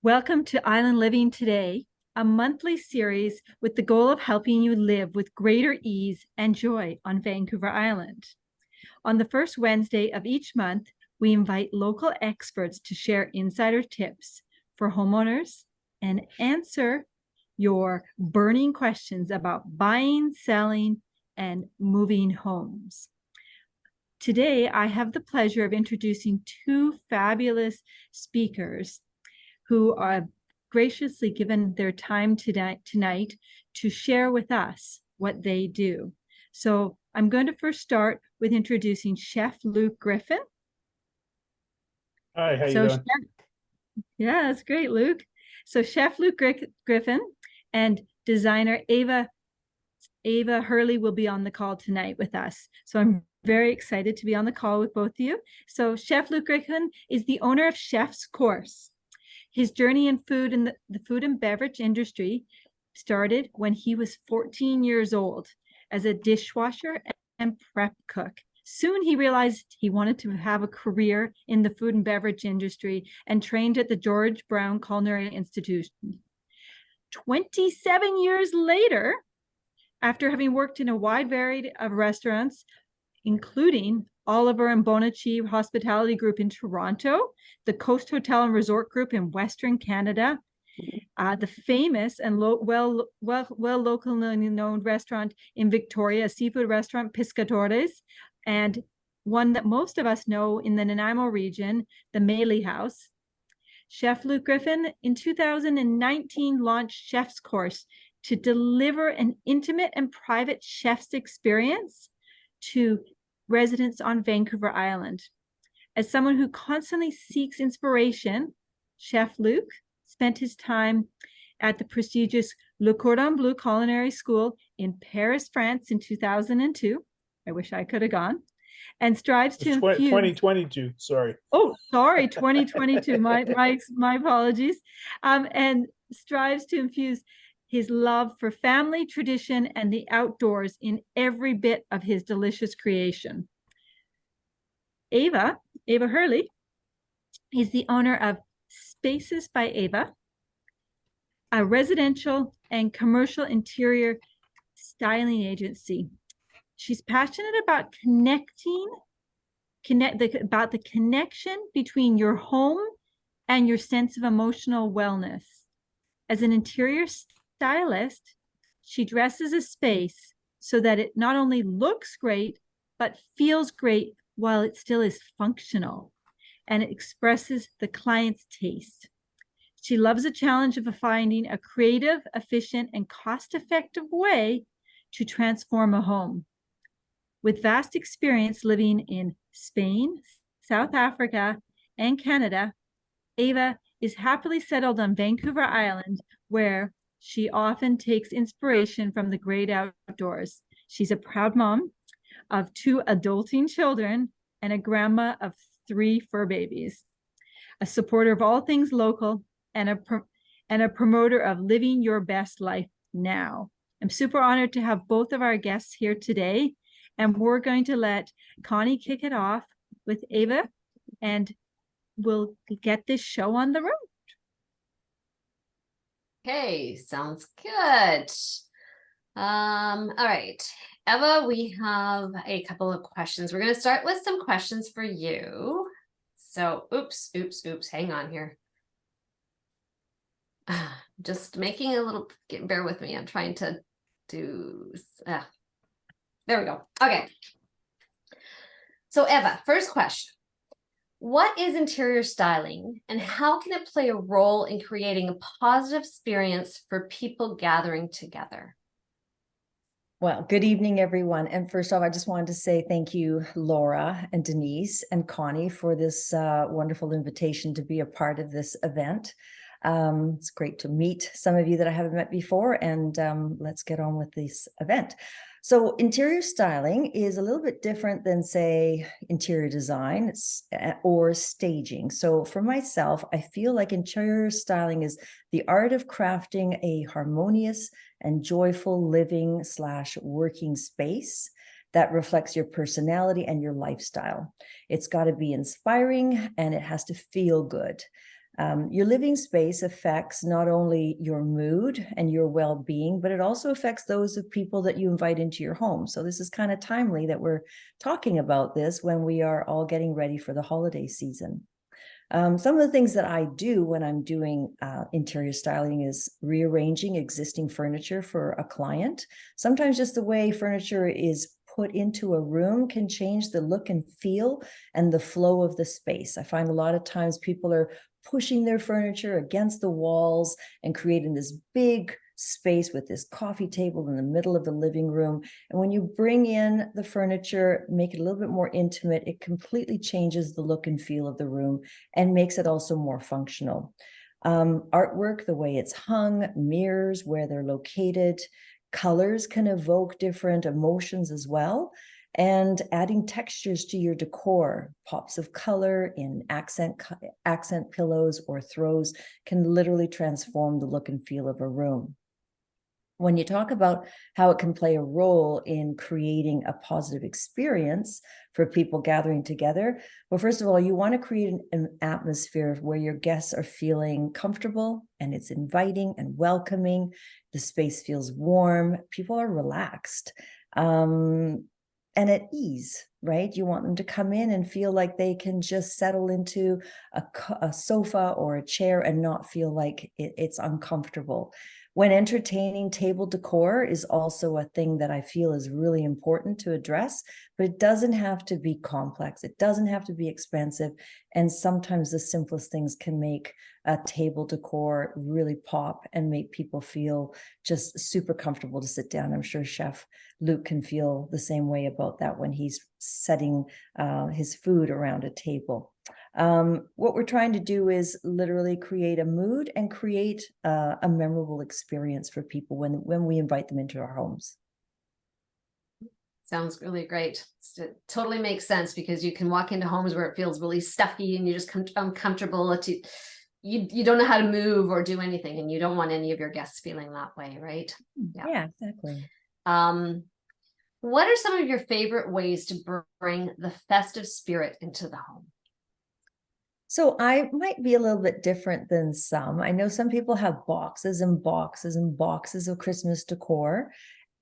Welcome to Island Living Today, a monthly series with the goal of helping you live with greater ease and joy on Vancouver Island. On the first Wednesday of each month, we invite local experts to share insider tips for homeowners and answer your burning questions about buying, selling, and moving homes. Today, I have the pleasure of introducing two fabulous speakers who are graciously given their time tonight to share with us what they do. So I'm going to first start with introducing Chef Luke Griffin. Hi, how you doing? Yeah, that's great, Luke. So Chef Luke Griffin and designer Eva Hurly will be on the call tonight with us. So I'm very excited to be on the call with both of you. So Chef Luke Griffin is the owner of Chef's Course. His journey in food and the food and beverage industry started when he was 14 years old as a dishwasher and prep cook. Soon he realized he wanted to have a career in the food and beverage industry and trained at the George Brown Culinary Institution. 27 years later, after having worked in a wide variety of restaurants, including Oliver and Bonacci Hospitality Group in Toronto, the Coast Hotel and Resort Group in Western Canada, the famous and locally known restaurant in Victoria, a seafood restaurant, Pescadores, and one that most of us know in the Nanaimo region, the Maley House. Chef Luke Griffin in 2019 launched Chef's Course to deliver an intimate and private chef's experience to residents on Vancouver Island. As someone who constantly seeks inspiration, Chef Luke spent his time at the prestigious Le Cordon Bleu Culinary School in Paris, France in 2002. I wish I could have gone. And strives to infuse 2022, sorry. Oh, sorry, 2022. My apologies. And strives to infuse his love for family, tradition, and the outdoors in every bit of his delicious creation. Eva Hurly, is the owner of Spaces by Eva, a residential and commercial interior styling agency. She's passionate about about the connection between your home and your sense of emotional wellness. As an interior stylist, she dresses a space so that it not only looks great, but feels great while it still is functional, and it expresses the client's taste. She loves the challenge of finding a creative, efficient, and cost-effective way to transform a home. With vast experience living in Spain, South Africa, and Canada, Eva is happily settled on Vancouver Island, where she often takes inspiration from the great outdoors. She's a proud mom of 2 adulting children and a grandma of 3 fur babies, a supporter of all things local, and a promoter of living your best life now. I'm super honored to have both of our guests here today, and we're going to let Connie kick it off with Eva, and we'll get this show on the road. Okay, sounds good. All right, Eva, we have a couple of questions. We're going to start with some questions for you. So, oops, hang on here. Just making a little, bear with me. I'm trying to do, there we go. Okay. So Eva, first question. What is interior styling and how can it play a role in creating a positive experience for people gathering together? Well, good evening, everyone. And first off, I just wanted to say thank you, Laura and Denise and Connie, for this wonderful invitation to be a part of this event. It's great to meet some of you that I haven't met before, and let's get on with this event. So interior styling is a little bit different than, say, interior design or staging. So for myself, I feel like interior styling is the art of crafting a harmonious and joyful living / working space that reflects your personality and your lifestyle. It's got to be inspiring and it has to feel good. Your living space affects not only your mood and your well-being, but it also affects those of people that you invite into your home. So this is kind of timely that we're talking about this when we are all getting ready for the holiday season. Some of the things that I do when I'm doing interior styling is rearranging existing furniture for a client. Sometimes just the way furniture is put into a room can change the look and feel and the flow of the space. I find a lot of times people are pushing their furniture against the walls and creating this big space with this coffee table in the middle of the living room. And when you bring in the furniture, make it a little bit more intimate, it completely changes the look and feel of the room and makes it also more functional. Artwork, the way it's hung, mirrors, where they're located, colors can evoke different emotions as well. And adding textures to your decor, pops of color in accent pillows or throws can literally transform the look and feel of a room. When you talk about how it can play a role in creating a positive experience for people gathering together, well, first of all, you want to create an atmosphere where your guests are feeling comfortable and it's inviting and welcoming. The space feels warm. People are relaxed and at ease, right? You want them to come in and feel like they can just settle into a sofa or a chair and not feel like it's uncomfortable. When entertaining, table decor is also a thing that I feel is really important to address, but it doesn't have to be complex. It doesn't have to be expensive. And sometimes the simplest things can make a table decor really pop and make people feel just super comfortable to sit down. I'm sure Chef Luke can feel the same way about that when he's setting his food around a table. What we're trying to do is literally create a mood and create a memorable experience for people when we invite them into our homes. Sounds really great. It totally makes sense because you can walk into homes where it feels really stuffy and you just uncomfortable. You don't know how to move or do anything, and you don't want any of your guests feeling that way, right? Yeah, exactly. What are some of your favorite ways to bring the festive spirit into the home? So I might be a little bit different than some. I know some people have boxes and boxes and boxes of Christmas decor.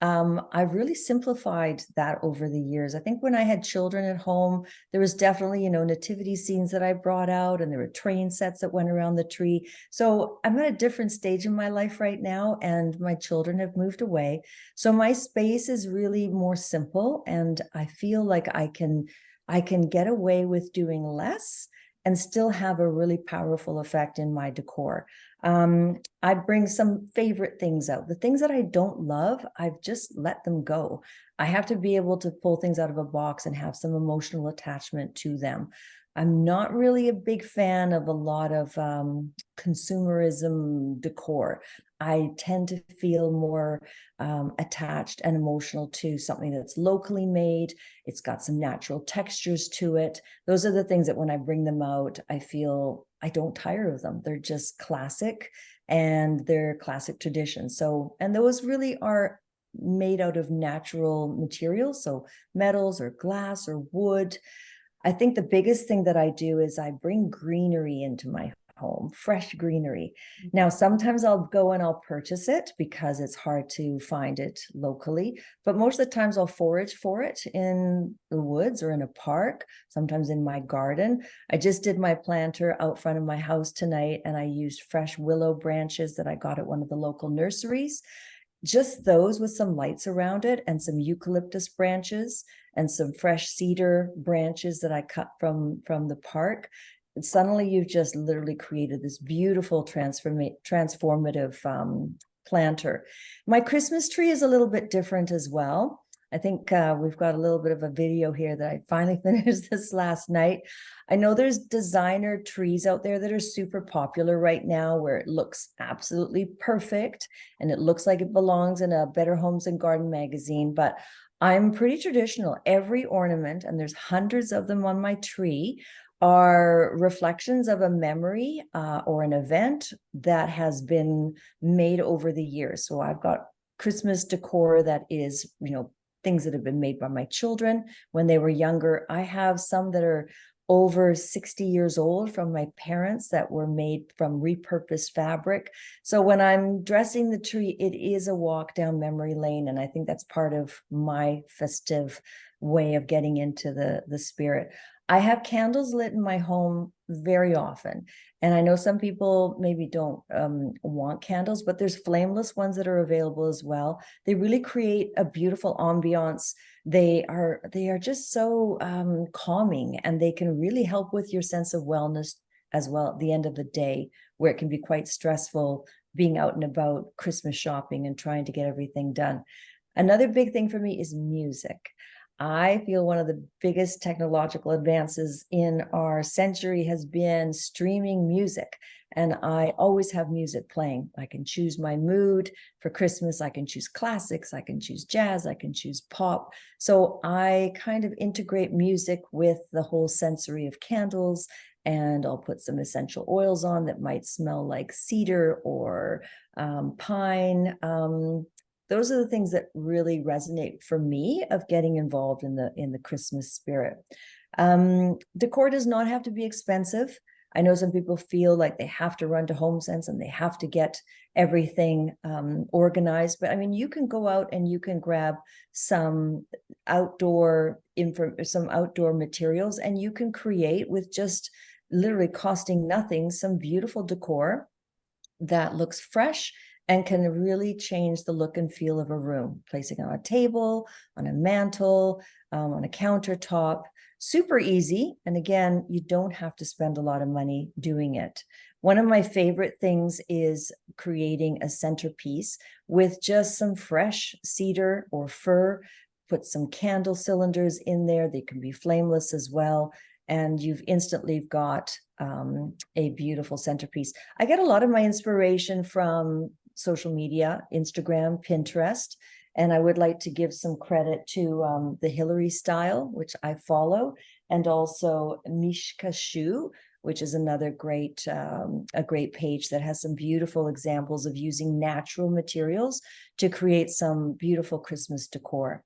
I've really simplified that over the years. I think when I had children at home, there was definitely, nativity scenes that I brought out, and there were train sets that went around the tree. So I'm at a different stage in my life right now, and my children have moved away. So my space is really more simple, and I feel like I can get away with doing less and still have a really powerful effect in my decor. I bring some favorite things out. The things that I don't love, I've just let them go. I have to be able to pull things out of a box and have some emotional attachment to them. I'm not really a big fan of a lot of consumerism decor. I tend to feel more attached and emotional to something that's locally made. It's got some natural textures to it. Those are the things that when I bring them out, I feel I don't tire of them. They're just classic and they're classic traditions. So, and those really are made out of natural materials. So metals or glass or wood. I think the biggest thing that I do is I bring greenery into my home, fresh greenery. Now, sometimes I'll go and I'll purchase it because it's hard to find it locally, but most of the times I'll forage for it in the woods or in a park, sometimes in my garden. I just did my planter out front of my house tonight, and I used fresh willow branches that I got at one of the local nurseries. Just those with some lights around it and some eucalyptus branches and some fresh cedar branches that I cut from the park. And suddenly you've just literally created this beautiful transformative planter. My Christmas tree is a little bit different as well. I think we've got a little bit of a video here that I finally finished this last night. I know there's designer trees out there that are super popular right now where it looks absolutely perfect and it looks like it belongs in a Better Homes and Garden magazine, but I'm pretty traditional. Every ornament, and there's hundreds of them on my tree, are reflections of a memory or an event that has been made over the years. So I've got Christmas decor that is, things that have been made by my children when they were younger. I have some that are over 60 years old from my parents that were made from repurposed fabric. So when I'm dressing the tree, it is a walk down memory lane. And I think that's part of my festive way of getting into the spirit. I have candles lit in my home very often. And I know some people maybe don't want candles, but there's flameless ones that are available as well. They really create a beautiful ambiance. They are just so calming, and they can really help with your sense of wellness as well at the end of the day, where it can be quite stressful being out and about Christmas shopping and trying to get everything done. Another big thing for me is music. I feel one of the biggest technological advances in our century has been streaming music. And I always have music playing. I can choose my mood for Christmas. I can choose classics. I can choose jazz. I can choose pop. So I kind of integrate music with the whole sensory of candles. And I'll put some essential oils on that might smell like cedar or pine. Those are the things that really resonate for me of getting involved in the Christmas spirit. Decor does not have to be expensive. I know some people feel like they have to run to HomeSense and they have to get everything organized. But I mean, you can go out and you can grab some outdoor materials, and you can create with just literally costing nothing some beautiful decor that looks fresh and can really change the look and feel of a room, placing it on a table, on a mantle, on a countertop. Super easy. And again, you don't have to spend a lot of money doing it. One of my favorite things is creating a centerpiece with just some fresh cedar or fir. Put some candle cylinders in there. They can be flameless as well. And you've instantly got a beautiful centerpiece. I get a lot of my inspiration from social media, Instagram, Pinterest, and I would like to give some credit to the Hillary Style, which I follow, and also Mishka Shoe, which is another a great page that has some beautiful examples of using natural materials to create some beautiful Christmas decor.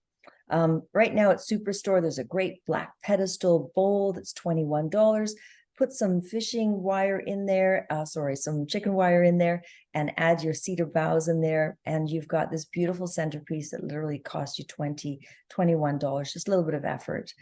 Right now at Superstore, there's a great black pedestal bowl that's $21. Put some fishing wire in there, some chicken wire in there, and add your cedar boughs in there. And you've got this beautiful centerpiece that literally cost you $21, just a little bit of effort.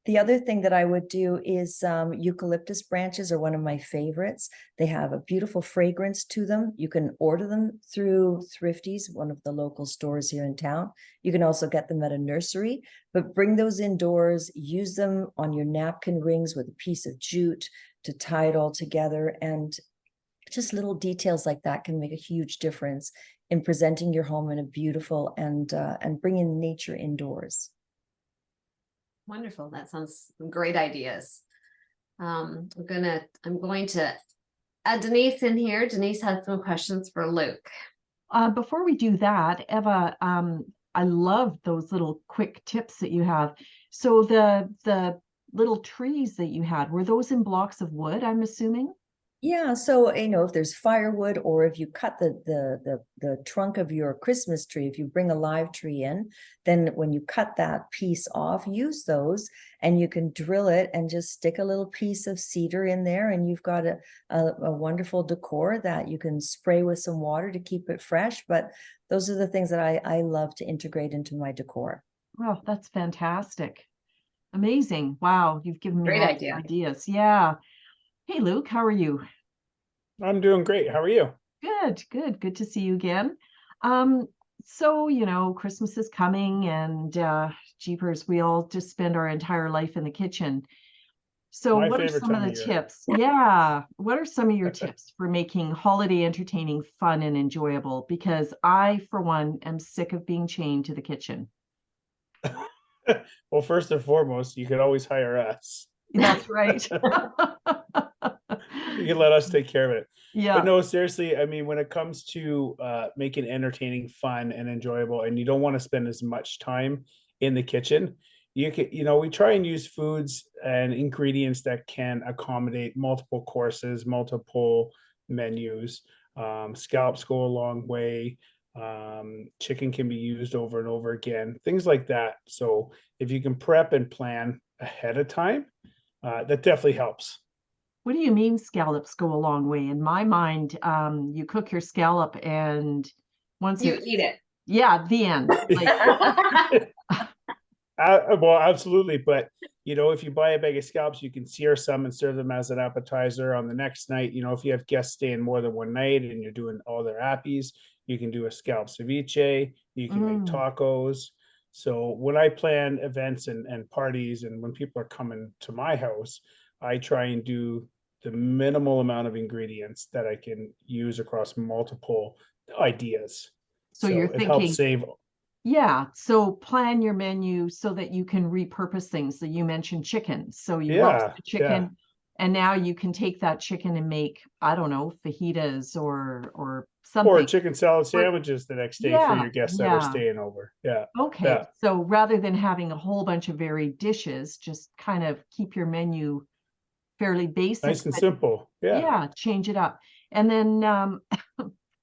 The other thing that I would do is eucalyptus branches are one of my favorites. They have a beautiful fragrance to them. You can order them through Thrifty's, one of the local stores here in town. You can also get them at a nursery, but bring those indoors, use them on your napkin rings with a piece of jute to tie it all together. And just little details like that can make a huge difference in presenting your home in a beautiful and bringing nature indoors. Wonderful. That sounds great ideas. I'm going to add Denise in here. Denise has some questions for Luke. Before we do that, Eva, I love those little quick tips that you have. So the little trees that you had, were those in blocks of wood, I'm assuming? Yeah, so if there's firewood, or if you cut the trunk of your Christmas tree, if you bring a live tree in, then when you cut that piece off, use those, and you can drill it and just stick a little piece of cedar in there, and you've got a wonderful decor that you can spray with some water to keep it fresh. But those are the things that I love to integrate into my decor. Oh, that's fantastic. Amazing. Wow, you've given me Great lots idea. of ideas. Yeah. Hey, Luke, how are you? I'm doing great. How are you? Good to see you again. So, Christmas is coming, and jeepers, we all just spend our entire life in the kitchen. So My what are favorite some of time the of year. tips? Yeah. What are some of your tips for making holiday entertaining fun and enjoyable? Because I, for one, am sick of being chained to the kitchen. Well, first and foremost, you could always hire us. That's right. You can let us take care of it. Yeah. But no, seriously, I mean, when it comes to making entertaining fun and enjoyable, and you don't want to spend as much time in the kitchen, we try and use foods and ingredients that can accommodate multiple courses, multiple menus. Scallops go a long way. Chicken can be used over and over again, things like that. So if you can prep and plan ahead of time, that definitely helps. What do you mean scallops go a long way? In my mind, you cook your scallop and once You it's, eat it. yeah, the end. Like, Well, absolutely. But, if you buy a bag of scallops, you can sear some and serve them as an appetizer on the next night. If you have guests staying more than one night and you're doing all their appies, you can do a scallop ceviche, you can make tacos. So when I plan events and parties, and when people are coming to my house, I try and do the minimal amount of ingredients that I can use across multiple ideas. so you're it helps thinking, save. yeah, so plan your menu so that you can repurpose things. So you mentioned chicken. So you roast Yeah, the chicken and now you can take that chicken and make, I don't know, fajitas or or something. chicken salad sandwiches the next day for Yeah, your guests that are yeah. staying over. Yeah. Okay, Yeah. so rather than having a whole bunch of varied dishes, just kind of keep your menu fairly basic, Nice and but simple. Yeah. yeah, change it up. And then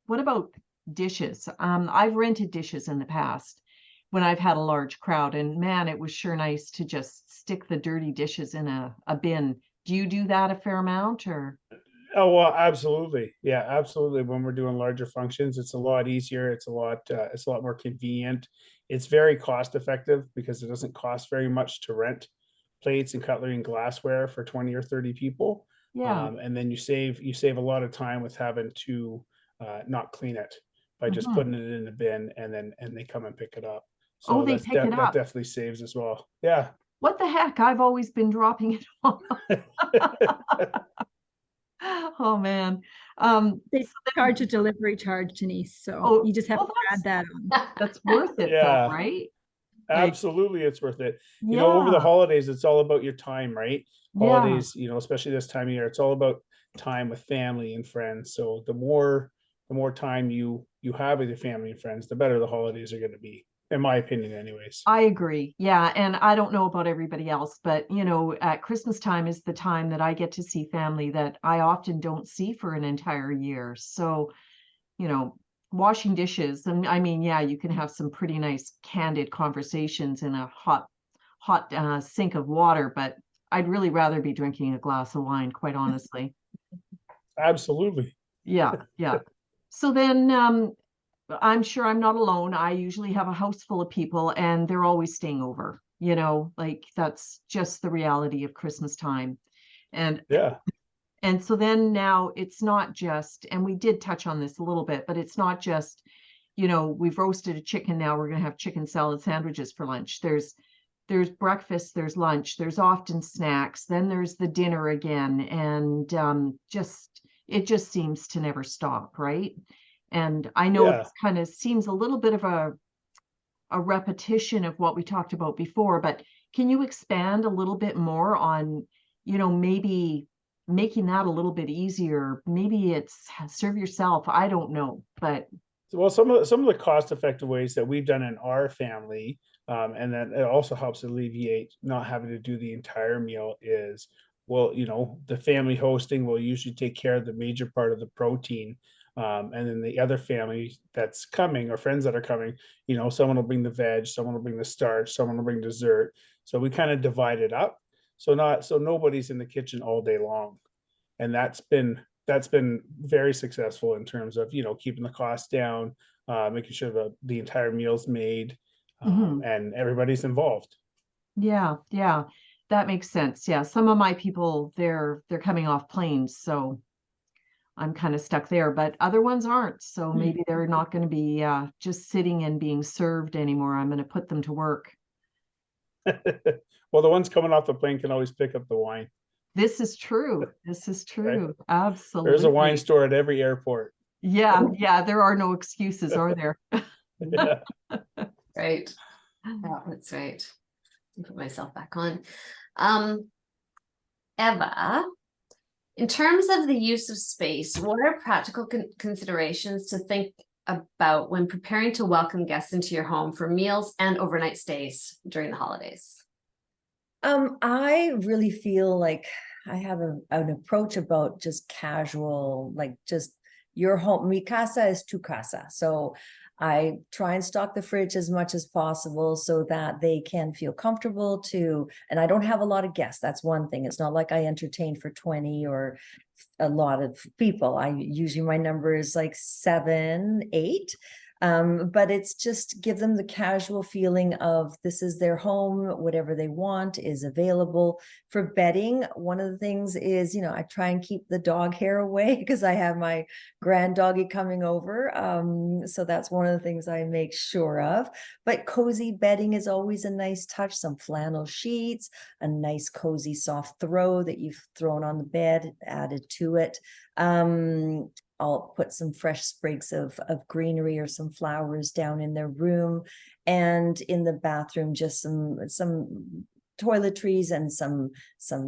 what about dishes? I've rented dishes in the past when I've had a large crowd, and man, it was sure nice to just stick the dirty dishes in a bin. Do you do that a fair amount or? Oh, well, absolutely. Yeah, absolutely. When we're doing larger functions, it's a lot easier. It's a lot more convenient. It's very cost effective because it doesn't cost very much to rent plates and cutlery and glassware for 20 or 30 people. Yeah. And then you save a lot of time with having to not clean it by just Mhm. putting it in the bin, and they come and pick it up. Oh, So they pick it that up. definitely saves as well. Yeah. What the heck? I've always been dropping it off. Oh man. They charge a delivery charge, Denise, so Oh, you just have well, to add that on. that's worth it though, Yeah. right? Like, Absolutely, it's worth it. Over the yeah, holidays, it's all about your time, right? yeah. Holidays, especially this time of year, it's all about time with family and friends. So the more time you have with your family and friends, the better the holidays are going to be, in my opinion, anyways. I agree. Yeah. And I don't know about everybody else, but at Christmas time is the time that I get to see family that I often don't see for an entire year. So, you know, washing dishes, and I mean, yeah, you can have some pretty nice candid conversations in a hot sink of water, but I'd really rather be drinking a glass of wine, quite honestly. Absolutely. Yeah, yeah. So then I'm sure I'm not alone. I usually have a house full of people and they're always staying over, like that's just the reality of Christmas time. And Yeah. and so then now it's not just, and we did touch on this a little bit, but it's not just, we've roasted a chicken, now we're going to have chicken salad sandwiches for lunch. There's breakfast, there's lunch, there's often snacks, then there's the dinner again, and it just seems to never stop, right? And I know Yeah. this kind of seems a little bit of a repetition of what we talked about before, but can you expand a little bit more on, maybe making that a little bit easier? Maybe it's serve yourself. I don't know, but Well, some of the cost effective ways that we've done in our family, and then it also helps alleviate not having to do the entire meal is, well, the family hosting will usually take care of the major part of the protein. And then the other family that's coming, or friends that are coming, someone will bring the veg, someone will bring the starch, someone will bring dessert. So we kind of divide it up. So nobody's in the kitchen all day long. And that's been very successful in terms of keeping the costs down, making sure that the entire meal's made, mhm. and everybody's involved. Yeah, yeah, that makes sense. Yeah, some of my people, they're coming off planes, so I'm kind of stuck there, but other ones aren't. So maybe they're not going to be just sitting and being served anymore. I'm going to put them to work. Well, the ones coming off the plane can always pick up the wine, This is true. This is right? true. There's a wine Absolutely. store at every airport. Yeah, yeah, there are no excuses, are there? Yeah. Right. Oh, that's right. Put myself back on. Eva, in terms of the use of space, what are practical considerations to think about when preparing to welcome guests into your home for meals and overnight stays during the holidays? I really feel like I have an approach about just casual, like just your home. Mi casa is tu casa. So I try and stock the fridge as much as possible so that they can feel comfortable to, and I don't have a lot of guests. That's one thing. It's not like I entertain for 20 or a lot of people. I usually, my number is like 7, 8. But it's just give them the casual feeling of this is their home, whatever they want is available. For bedding, one of the things is, I try and keep the dog hair away because I have my grand doggy coming over. So that's one of the things I make sure of. But cozy bedding is always a nice touch. Some flannel sheets, a nice cozy soft throw that you've thrown on the bed, added to it. I'll put some fresh sprigs of greenery or some flowers down in their room, and in the bathroom, just some toiletries and some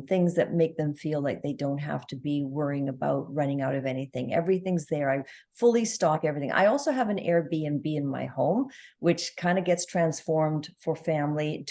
things that make them feel like they don't have to be worrying about running out of anything. Everything's there. I fully stock everything. I also have an Airbnb in my home, which kind of gets transformed for family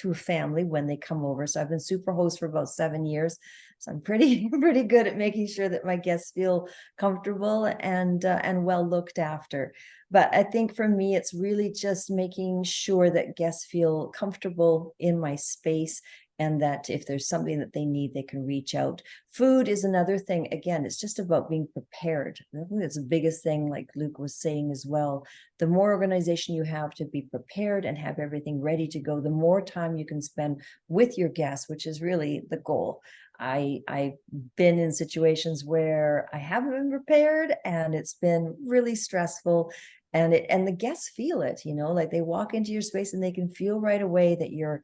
when they come over. So I've been super host for about 7 years. So I'm pretty good at making sure that my guests feel comfortable and well looked after. But I think for me, it's really just making sure that guests feel comfortable in my space, and that if there's something that they need, they can reach out. Food is another thing. Again, it's just about being prepared. I think that's the biggest thing, like Luke was saying as well. The more organization you have to be prepared and have everything ready to go, the more time you can spend with your guests, which is really the goal. I've been in situations where I haven't been prepared and it's been really stressful, and the guests feel it, like they walk into your space and they can feel right away that you're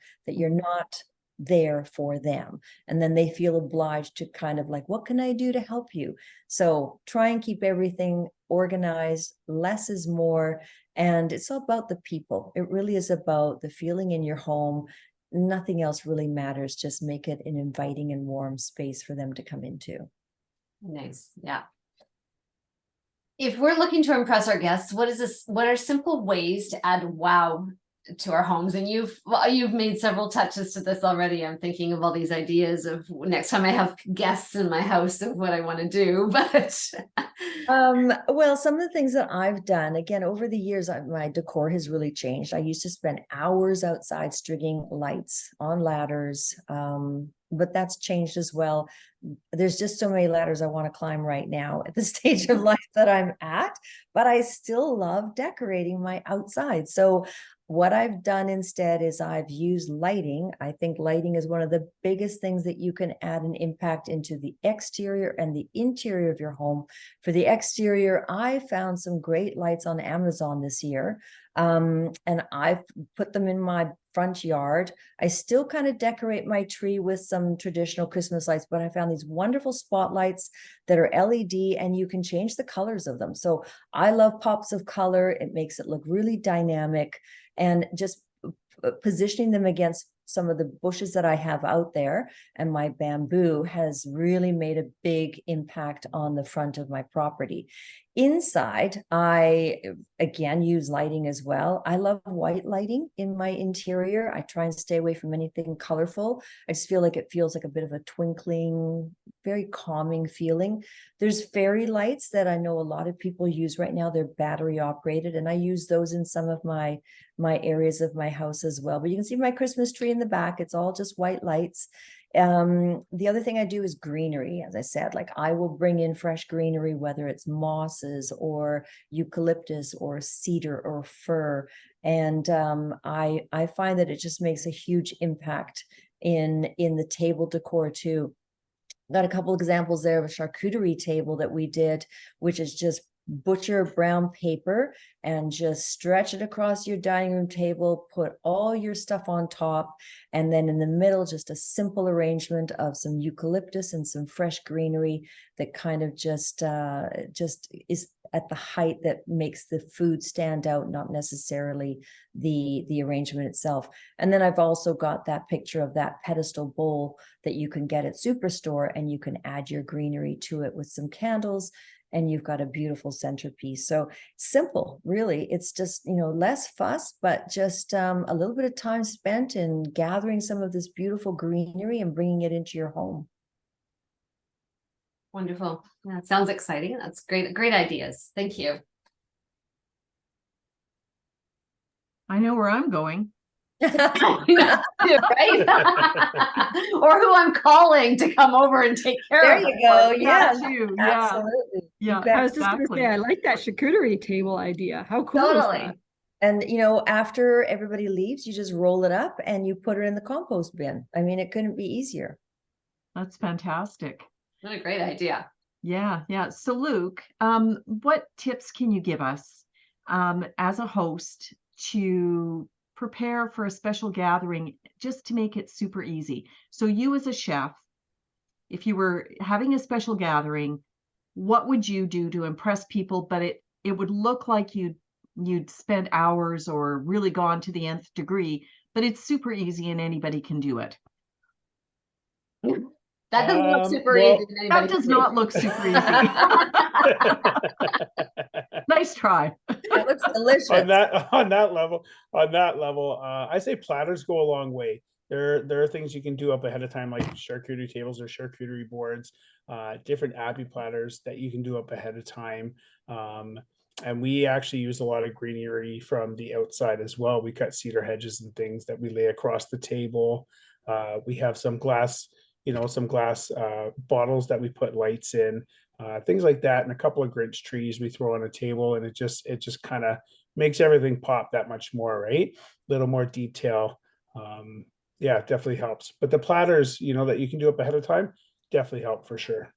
not there for them, and then they feel obliged to kind of like, what can I do to help you? So try and keep everything organized. Less is more, and it's all about the people. It really is about the feeling in your home. Nothing else really matters. Just make it an inviting and warm space for them to come into. Nice. Yeah. If we're looking to impress our guests, what are simple ways to add wow to our homes? And you've made several touches to this already. I'm thinking of all these ideas of next time I have guests in my house of what I want to do, but well, some of the things that I've done, again, over the years, my decor has really changed. I used to spend hours outside stringing lights on ladders, but that's changed as well. There's just so many ladders I want to climb right now at the stage of life that I'm at, but I still love decorating my outside. So what I've done instead is I've used lighting. I think lighting is one of the biggest things that you can add an impact into the exterior and the interior of your home. For the exterior, I found some great lights on Amazon this year, and I've put them in my front yard. I still kind of decorate my tree with some traditional Christmas lights, but I found these wonderful spotlights that are LED, and you can change the colors of them. So I love pops of color. It makes it look really dynamic, and just positioning them against some of the bushes that I have out there and my bamboo has really made a big impact on the front of my property. Inside, I again use lighting as well. I love white lighting in my interior. I try and stay away from anything colorful. I just feel like it feels like a bit of a twinkling, very calming feeling. There's fairy lights that I know a lot of people use right now. They're battery operated, and I use those in some of my areas of my house as well. But you can see my Christmas tree in the back. It's all just white lights. The other thing I do is greenery. As I said, like I will bring in fresh greenery, whether it's mosses or eucalyptus or cedar or fir. And I find that it just makes a huge impact in the table decor too. Got a couple examples there of a charcuterie table that we did, which is just butcher brown paper and just stretch it across your dining room table, put all your stuff on top, and then in the middle, just a simple arrangement of some eucalyptus and some fresh greenery that kind of just is at the height that makes the food stand out, not necessarily the arrangement itself. And then I've also got that picture of that pedestal bowl that you can get at Superstore, and you can add your greenery to it with some candles, and you've got a beautiful centerpiece. So simple, really. It's just, less fuss, but just a little bit of time spent in gathering some of this beautiful greenery and bringing it into your home. Wonderful. That sounds exciting. That's great. Great ideas. Thank you. I know where I'm going. Right? Or who I'm calling to come over and take care There of you it go. for me. Yeah, That too. Yeah. absolutely. You Yeah. bet. I was just going to Exactly. say, I like that charcuterie table idea. How cool is that? Totally. And you know, after everybody leaves, you just roll it up and you put it in the compost bin. I mean, it couldn't be easier. That's fantastic. What a great idea. Yeah, yeah. So Luke, what tips can you give us as a host to prepare for a special gathering just to make it super easy? So you as a chef, if you were having a special gathering, what would you do to impress people, but it would look like you'd spent hours or really gone to the nth degree, but it's super easy and anybody can do it. That doesn't look super Well, easy. to anybody That does to do. not look super easy. Nice try. It looks delicious. on that level, I say platters go a long way. There are things you can do up ahead of time, like charcuterie tables or charcuterie boards, different appy platters that you can do up ahead of time. And we actually use a lot of greenery from the outside as well. We cut cedar hedges and things that we lay across the table. We have some glass, bottles that we put lights in, things like that, and a couple of Grinch trees we throw on a table, and it just kind of makes everything pop that much more, right? A little more detail. Yeah, it definitely helps. But the platters, that you can do up ahead of time, definitely help for sure.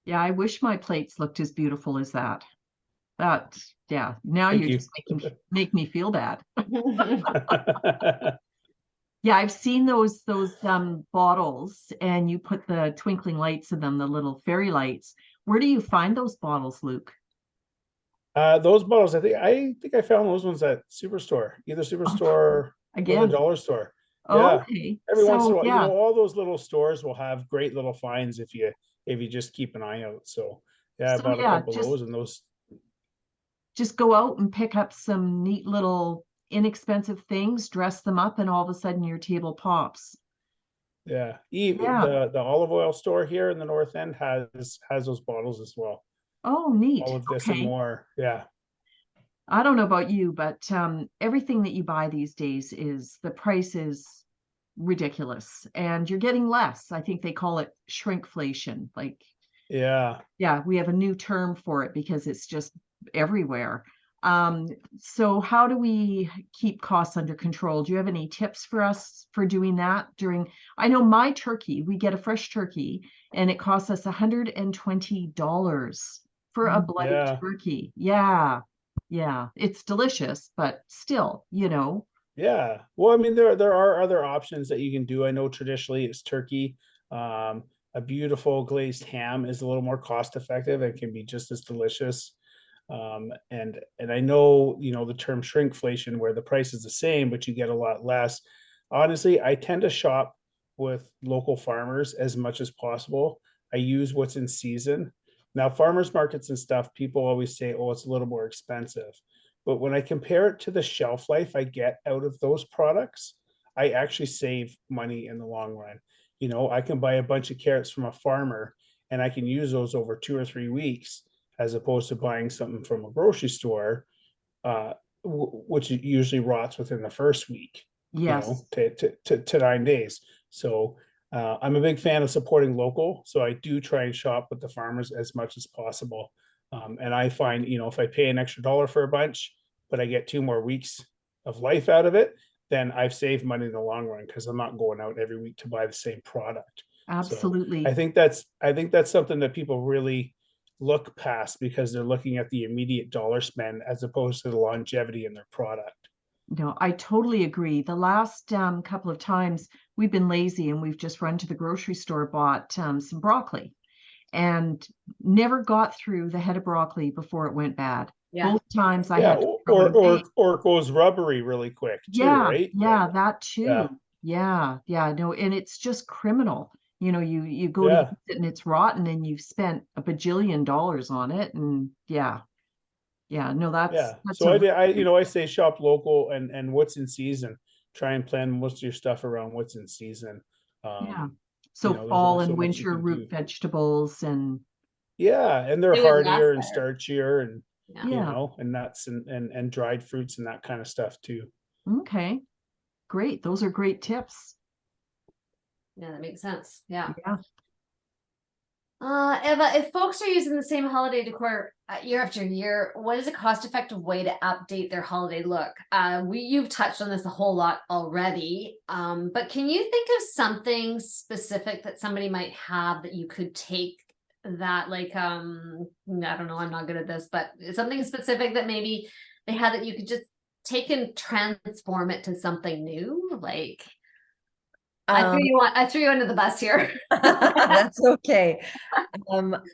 Yeah, I wish my plates looked as beautiful as that. Yeah, now Thank you're you. just make me feel bad. Yeah, I've seen those bottles and you put the twinkling lights in them, the little fairy lights. Where do you find those bottles, Luke? Those bottles, I think I found those ones at Superstore, either Superstore or the Again. dollar store. Oh, Yeah. okay. Every once in a So while, yeah, all those little stores will have great little finds if you just keep an eye out. So yeah, I so bought a yeah, couple of those, and those. just go out and pick up some neat little inexpensive things, dress them up, and all of a sudden your table pops. Yeah, Yeah. the olive oil store here in the North End has those bottles as well. Oh, neat. All of this and Okay. more. Yeah, I don't know about you, but everything that you buy these days the price is ridiculous and you're getting less. I think they call it shrinkflation. Like, yeah. yeah, we have a new term for it because it's just everywhere. So how do we keep costs under control? Do you have any tips for us for doing that I know my turkey, we get a fresh turkey and it costs us $120 for a bloody Yeah. turkey. Yeah. Yeah. It's delicious, but still, Yeah. Well, I mean, there are other options that you can do. I know traditionally it's turkey. A beautiful glazed ham is a little more cost effective and can be just as delicious. And I know, the term shrinkflation, where the price is the same, but you get a lot less. Honestly, I tend to shop with local farmers as much as possible. I use what's in season. Now, farmers markets and stuff, people always say, oh, it's a little more expensive. But when I compare it to the shelf life I get out of those products, I actually save money in the long run. I can buy a bunch of carrots from a farmer and I can use those over 2 or 3 weeks, as opposed to buying something from a grocery store, which usually rots within the first week, yes, to 9 days. So I'm a big fan of supporting local. So I do try and shop with the farmers as much as possible. And I find, if I pay an extra dollar for a bunch, but I get 2 more weeks of life out of it, then I've saved money in the long run because I'm not going out every week to buy the same product. So absolutely. I think that's something that people really look past because they're looking at the immediate dollar spend as opposed to the longevity in their product. No, I totally agree. The last couple of times we've been lazy and we've just run to the grocery store, bought some broccoli, and never got through the head of broccoli before it went bad. Yeah. Both times I Yeah, had to throw it away. or it goes rubbery really quick too, Yeah, right? yeah, that too. Yeah. Yeah, no, and it's just criminal. You go to use Yeah, it and it's rotten and you've spent a bajillion dollars on it, and yeah, no, that's yeah. that's So a I say shop local and what's in season. Try and plan most of your stuff around what's in season. yeah. Um, So there's fall only so and much you winter can root do. vegetables and Yeah, and they're They would last hardier and better. starchier, and Yeah. you Yeah. know, and nuts and dried fruits and that kind of stuff too. Okay. Great. Those are great tips. Yeah, that makes sense. Yeah. Yeah. Eva, if folks are using the same holiday decor year after year, what is a cost-effective way to update their holiday look? You've touched on this a whole lot already, but can you think of something specific that somebody might have that you could take that, like, I don't know, I'm not good at this, but something specific that maybe they had that you could just take and transform it to something new? Like, I threw you under the bus here. That's okay.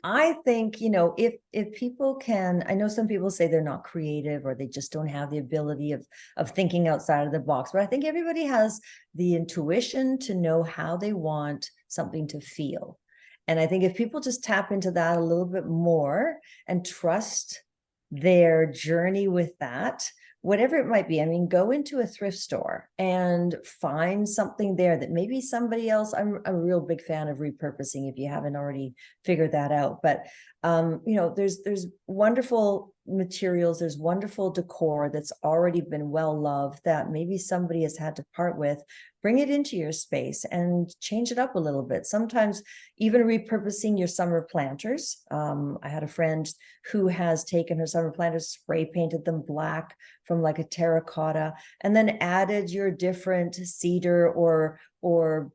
I think, you know, if people can, I know some people say they're not creative or they just don't have the ability of thinking outside of the box, but I think everybody has the intuition to know how they want something to feel. And I think if people just tap into that a little bit more and trust their journey with that, whatever it might be. I mean, go into a thrift store and find something there that maybe somebody else. I'm a real big fan of repurposing if you haven't already figured that out. But you know, there's wonderful materials, there's wonderful decor that's already been well loved that maybe somebody has had to part with. Bring it into your space and change it up a little bit. Sometimes even repurposing your summer planters. I had a friend who has taken her summer planters, spray painted them black from like a terracotta, and then added your different cedar or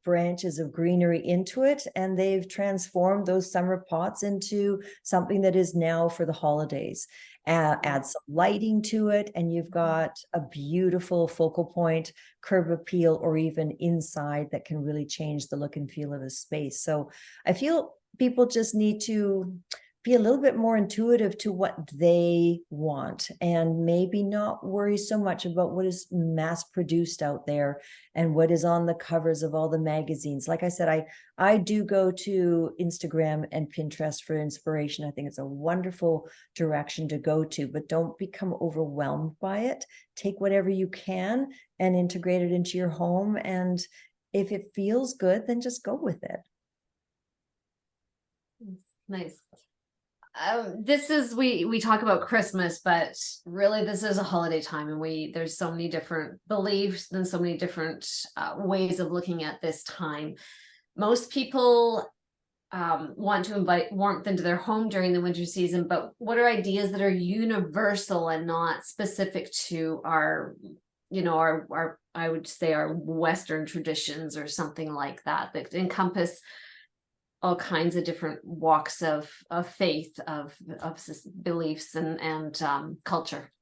branches of greenery into it. And they've transformed those summer pots into something that is now for the holidays. Add some lighting to it, and you've got a beautiful focal point, curb appeal, or even inside that can really change the look and feel of a space. So I feel people just need to be a little bit more intuitive to what they want and maybe not worry so much about what is mass produced out there and what is on the covers of all the magazines. Like I said, I do go to Instagram and Pinterest for inspiration. I think it's a wonderful direction to go to, but don't become overwhelmed by it. Take whatever you can and integrate it into your home. And if it feels good, then just go with it. Nice. This is we talk about Christmas, but really this is a holiday time, and there's so many different beliefs and so many different ways of looking at this time. Most people want to invite warmth into their home during the winter season, but what are ideas that are universal and not specific to our, you know, our I would say our Western traditions or something like that encompass all kinds of different walks of faith, of beliefs and culture?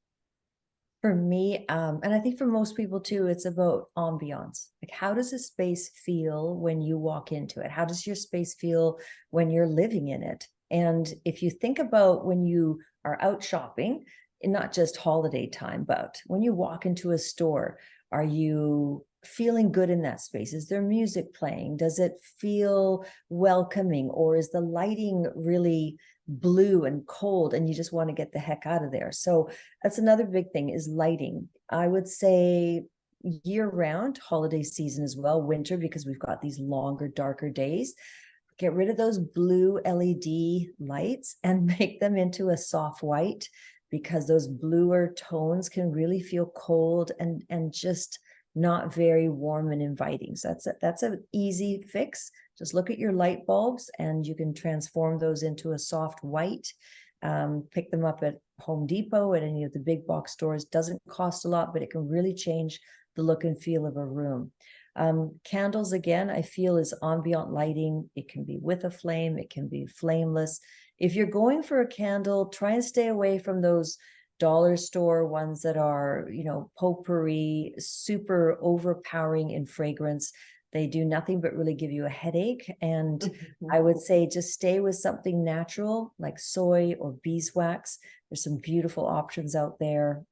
For me, and I think for most people too, it's about ambiance. Like, how does a space feel when you walk into it? How does your space feel when you're living in it? And if you think about when you are out shopping, and not just holiday time, but when you walk into a store, are you feeling good in that space? Is there music playing? Does it feel welcoming? Or is the lighting really blue and cold and you just want to get the heck out of there? So that's another big thing, is lighting. I would say year round, holiday season as well, winter, because we've got these longer, darker days. Get rid of those blue LED lights and make them into a soft white, because those bluer tones can really feel cold and just not very warm and inviting. So that's an easy fix. Just look at your light bulbs and you can transform those into a soft white. Pick them up at Home Depot, at any of the big box stores. Doesn't cost a lot, but it can really change the look and feel of a room. Candles, again, I feel is ambient lighting. It can be with a flame, it can be flameless. If you're going for a candle, try and stay away from those dollar store ones that are, you know, potpourri, super overpowering in fragrance. They do nothing but really give you a headache. And I would say just stay with something natural like soy or beeswax. There's some beautiful options out there.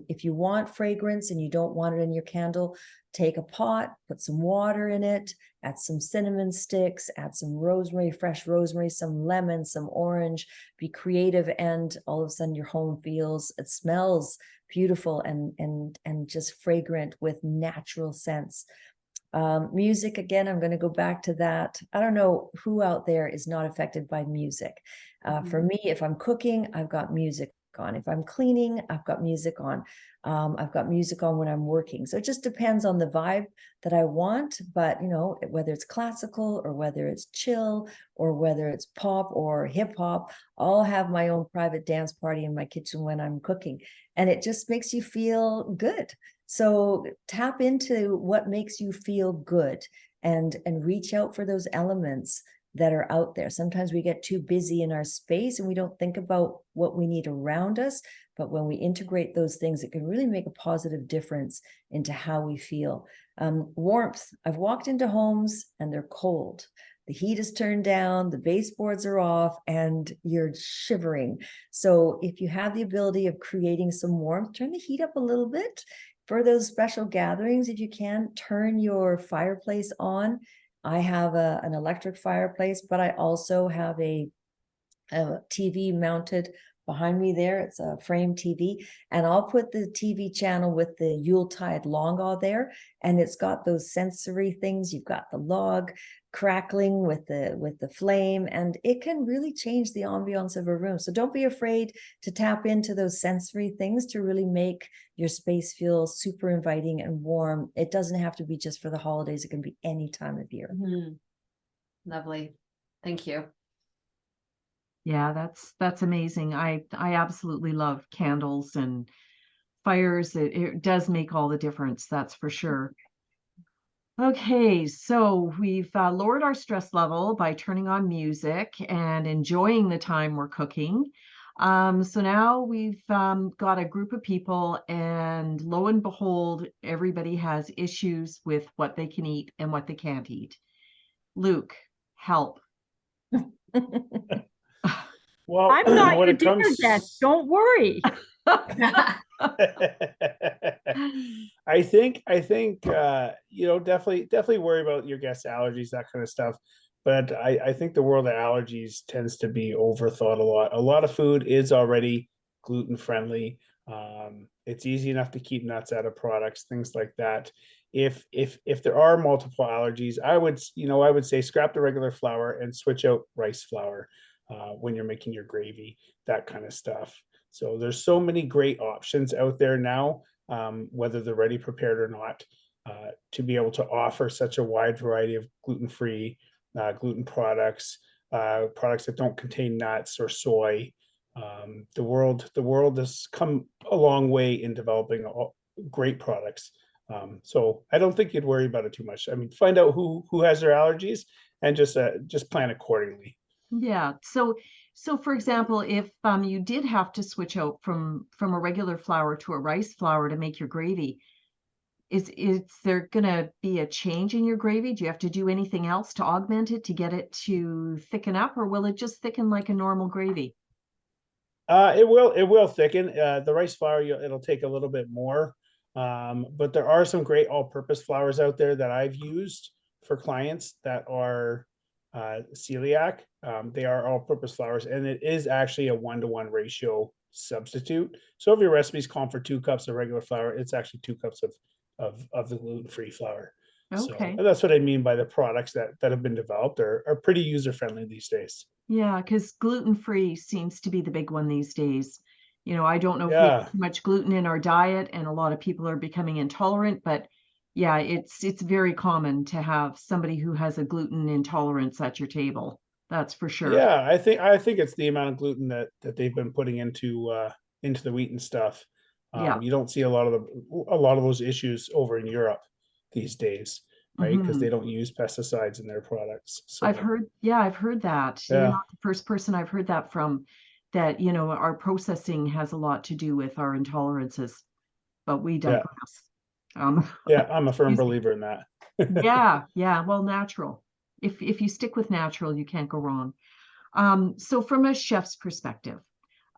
If you want fragrance and you don't want it in your candle, take a pot, put some water in it, add some cinnamon sticks, add some rosemary, fresh rosemary, some lemon, some orange. Be creative, and all of a sudden your home it smells beautiful and just fragrant with natural scents. Music, again, I'm going to go back to that. I don't know who out there is not affected by music. For me, if I'm cooking, I've got music on. If I'm cleaning, I've got music on. I've got music on when I'm working. So it just depends on the vibe that I want. But, you know, whether it's classical or whether it's chill or whether it's pop or hip hop, I'll have my own private dance party in my kitchen when I'm cooking. And it just makes you feel good. So tap into what makes you feel good and reach out for those elements that are out there. Sometimes we get too busy in our space and we don't think about what we need around us. But when we integrate those things, it can really make a positive difference into how we feel. Warmth. I've walked into homes and they're cold. The heat is turned down, the baseboards are off, and you're shivering. So if you have the ability of creating some warmth, turn the heat up a little bit. For those special gatherings, if you can, turn your fireplace on. I have an electric fireplace, but I also have a TV mounted behind me there. It's a frame TV, and I'll put the TV channel with the Yuletide longa there, and it's got those sensory things. You've got the log crackling with the flame, and it can really change the ambiance of a room. So don't be afraid to tap into those sensory things to really make your space feel super inviting and warm. It doesn't have to be just for the holidays. It can be any time of year. Lovely. Thank you. Yeah, that's amazing. I absolutely love candles and fires. It does make all the difference, that's for sure. Okay, so we've lowered our stress level by turning on music and enjoying the time we're cooking. So now we've got a group of people, and lo and behold, everybody has issues with what they can eat and what they can't eat. Luke, help. Well, I'm not when your it dinner comes, guest. Don't worry. I think you know, definitely worry about your guests' allergies, that kind of stuff. But I think the world of allergies tends to be overthought a lot. A lot of food is already gluten friendly. It's easy enough to keep nuts out of products, things like that. If there are multiple allergies, I would say scrap the regular flour and switch out rice flour when you're making your gravy, that kind of stuff. So there's so many great options out there now, whether they're ready prepared or not, to be able to offer such a wide variety of gluten-free, gluten products, products that don't contain nuts or soy. The world has come a long way in developing great products. So I don't think you'd worry about it too much. I mean, find out who has their allergies and just plan accordingly. Yeah. So for example, if you did have to switch out from a regular flour to a rice flour to make your gravy, is there gonna be a change in your gravy? Do you have to do anything else to augment it to get it to thicken up, or will it just thicken like a normal gravy? It will thicken. The rice flour, it'll take a little bit more. But there are some great all-purpose flours out there that I've used for clients that are celiac. They are all-purpose flours, and it is actually a 1-to-1 ratio substitute. So if your recipe's calling for 2 cups of regular flour, it's actually 2 cups of the gluten-free flour. Okay. So that's what I mean by the products that have been developed are pretty user-friendly these days. Yeah, because gluten-free seems to be the big one these days. You know, I don't know if we have Yeah. too much gluten in our diet, and a lot of people are becoming intolerant, but yeah, it's very common to have somebody who has a gluten intolerance at your table. That's for sure. Yeah, I think it's the amount of gluten that they've been putting into the wheat and stuff. Yeah. You don't see a lot of those issues over in Europe these days, right? Because they Mhm. don't use pesticides in their products. I've So heard, yeah, I've heard that. You're yeah, not the first person I've heard that from, that, you know, our processing has a lot to do with our intolerances, but we yeah, digress. Um, yeah. I'm a firm excuse me. believer in that. Yeah, well, natural. If you stick with natural, you can't go wrong. So from a chef's perspective,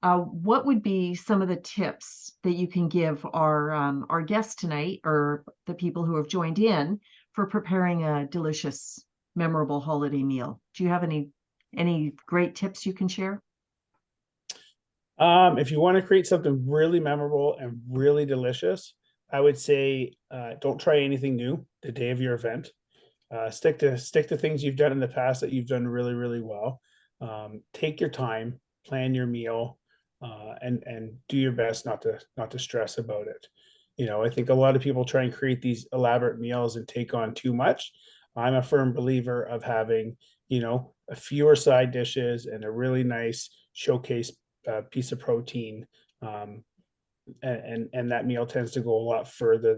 what would be some of the tips that you can give our guests tonight, or the people who have joined in, for preparing a delicious, memorable holiday meal? Do you have any great tips you can share? If you want to create something really memorable and really delicious, I would say don't try anything new the day of your event. Stick to things you've done in the past that you've done really, really well. Take your time, plan your meal. and do your best not to stress about it. You know, I think a lot of people try and create these elaborate meals and take on too much. I'm a firm believer of having, you know, a fewer side dishes and a really nice showcase piece of protein. And that meal tends to go a lot further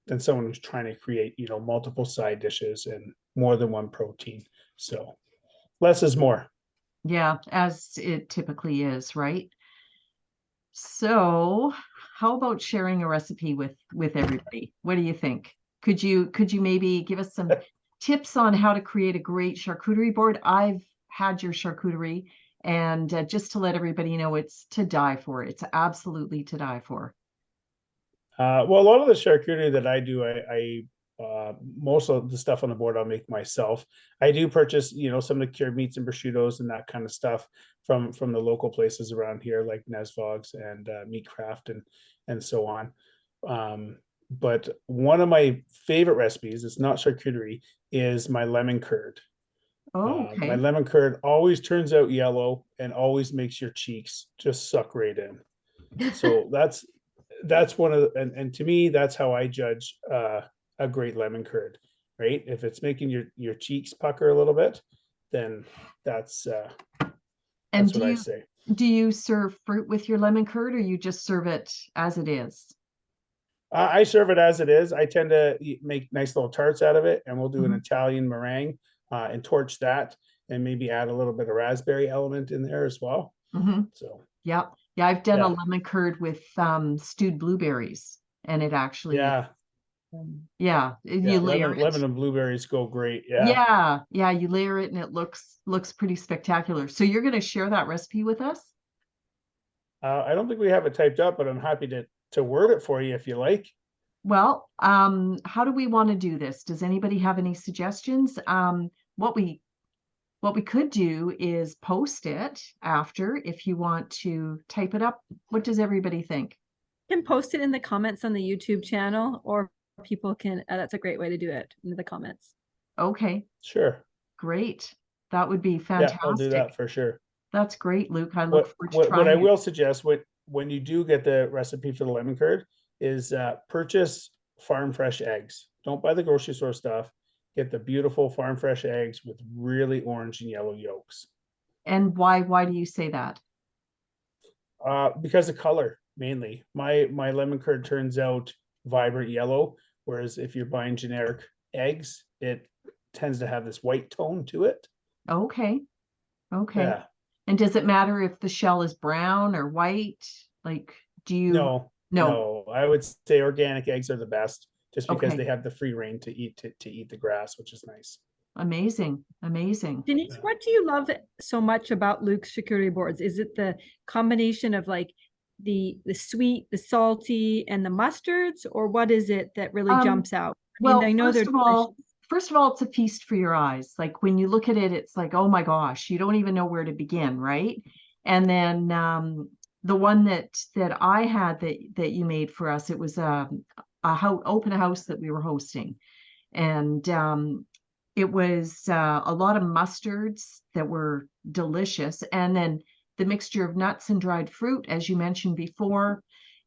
than someone who's trying to create, you know, multiple side dishes and more than one protein. So less is more. Yeah, as it typically is, right? So how about sharing a recipe with everybody? What do you think? Could you maybe give us some tips on how to create a great charcuterie board? I've had your charcuterie, and just to let everybody know, it's to die for. It's absolutely to die for. Well, a lot of the charcuterie that I do, most of the stuff on the board I'll make myself. I do purchase, you know, some of the cured meats and prosciuttos and that kind of stuff from the local places around here, like Nesvog's and Meat Craft and so on. But one of my favorite recipes, it's not charcuterie, is my lemon curd. Oh, My okay. lemon curd always turns out yellow and always makes your cheeks just suck right in. So that's one of the, and to me, that's how I judge a great lemon curd, right? If it's making your cheeks pucker a little bit, then that's And what I say. do you serve fruit with your lemon curd, or you just serve it as it is? I serve it as it is. I tend to make nice little tarts out of it, and we'll do an Mhm. Italian meringue and torch that, and maybe add a little bit of raspberry element in there as well. Mm-hmm. So Yeah. Yeah, I've done a yeah, lemon curd with stewed blueberries, and it actually, yeah, yeah, yeah. you layer Lemon it. and blueberries go great. Yeah. Yeah, yeah, you layer it and it looks pretty spectacular. So you're going to share that recipe with us? I don't think we have it typed up, but I'm happy to word it for you if you like. Well, how do we want to do this? Does anybody have any suggestions? What we could do is post it after if you want to type it up. What does everybody think? You can post it in the comments on the YouTube channel, or people can, that's a great way to do it in the comments. Okay, Sure. great. That would be Yeah, I'll do fantastic. that for sure. That's great, Luke. I look What forward to what I trying it. will suggest when you do get the recipe for the lemon curd is purchase farm fresh eggs. Don't buy the grocery store stuff. Get the beautiful farm fresh eggs with really orange and yellow yolks. And why do you say that? Because of color mainly. My lemon curd turns out vibrant yellow, whereas if you're buying generic eggs, it tends to have this white tone to it. Okay. Okay. Yeah. And does it matter if the shell is brown or white? Like, do you No, no? no. I would say organic eggs are the best just because Okay. they have the free reign to eat the grass, which is nice. Amazing. Amazing. Denise, Yeah. what do you love so much about Luke's charcuterie boards? Is it the combination of like the sweet, the salty, and the mustards, or what is it that really Um, jumps out? I mean, well, I know they're delicious. first of all, it's a feast for your eyes. Like when you look at it, it's like, oh my gosh, you don't even know where to begin, right? And then the one that I had that you made for us, it was open house that we were hosting, and it was a lot of mustards that were delicious, and then the mixture of nuts and dried fruit, as you mentioned before,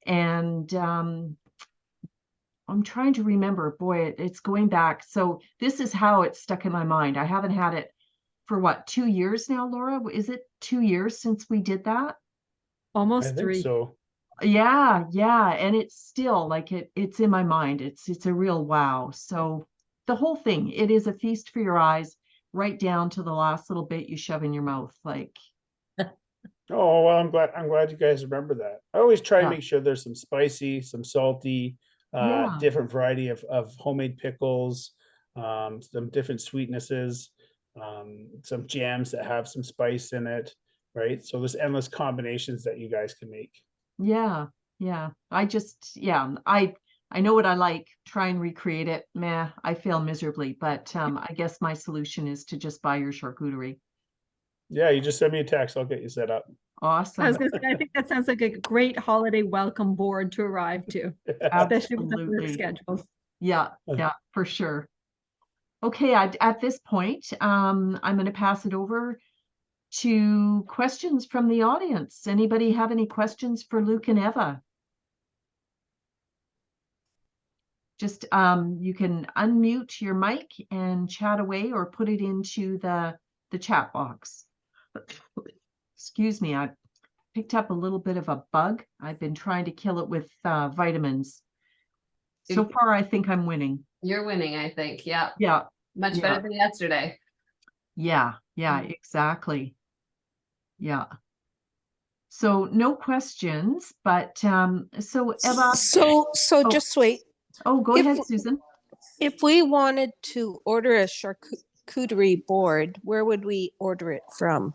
and I'm trying to remember. Boy, it's going back. So this is how it's stuck in my mind. I haven't had it for what, 2 years now, Laura? Is it 2 years since we did that? I Almost think 3. so. Yeah, yeah. And it's still like it's in my mind. It's a real wow. So the whole thing, it is a feast for your eyes, right down to the last little bit you shove in your mouth. Like, Oh, well, I'm glad you guys remember that. I always try and yeah, make sure there's some spicy, some salty, yeah, different variety of homemade pickles, some different sweetnesses, some jams that have some spice in it, right? So there's endless combinations that you guys can make. yeah, yeah. I know what I like, try and recreate it. Meh, I fail miserably, but I guess my solution is to just buy your charcuterie. Yeah, you just send me a text, I'll get you set up. I was Awesome. going to say, I think that sounds like a great holiday welcome board to arrive to, especially with the work Absolutely. schedules. Yeah, yeah, for sure. Okay, at this point, I'm going to pass it over to questions from the audience. Anybody have any questions for Luke and Eva? Just you can unmute your mic and chat away or put it into the chat box. Excuse me, I picked up a little bit of a bug. I've been trying to kill it with vitamins. So far, I think I'm winning. You're winning, I think. Yeah. Yeah. Much better than yesterday. Yeah, exactly. Yeah. So no questions, but so Eva. So just wait. Oh, go If- ahead, Susan. If we wanted to order a charcuterie board, where would we order it from?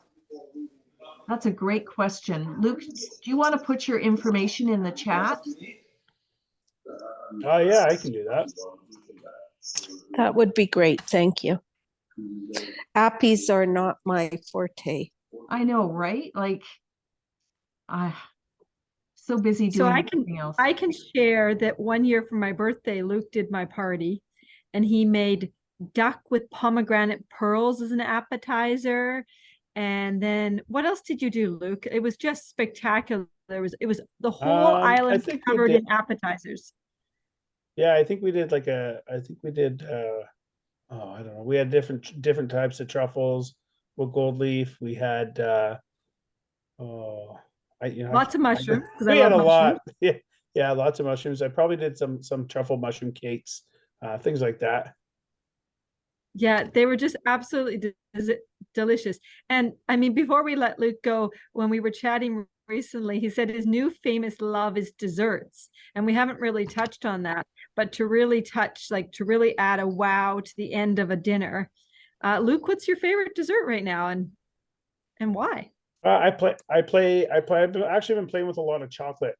That's a great question. Luke, do you want to put your information in the chat? Oh yeah, I can do that. That would be great. Thank you. Appies are not my forte. I know, right? Like, so busy So doing I can everything else. I can share that one year for my birthday, Luke did my party, and he made duck with pomegranate pearls as an appetizer. And then what else did you do, Luke? It was just spectacular. It was the whole I island think we covered did- in appetizers. Yeah, I think we did I think we did oh, I don't know. We had different types of truffles with gold leaf. We had oh, Lots of mushrooms, 'cause I we had love a lot. mushrooms. Yeah, lots of mushrooms. I probably did some truffle mushroom cakes, things like that. Yeah, they were just absolutely delicious. And I mean, before we let Luke go, when we were chatting recently, he said his new famous love is desserts. And we haven't really touched on that, but to really to really add a wow to the end of a dinner. Luke, what's your favorite dessert right now and why? I've actually been playing with a lot of chocolate.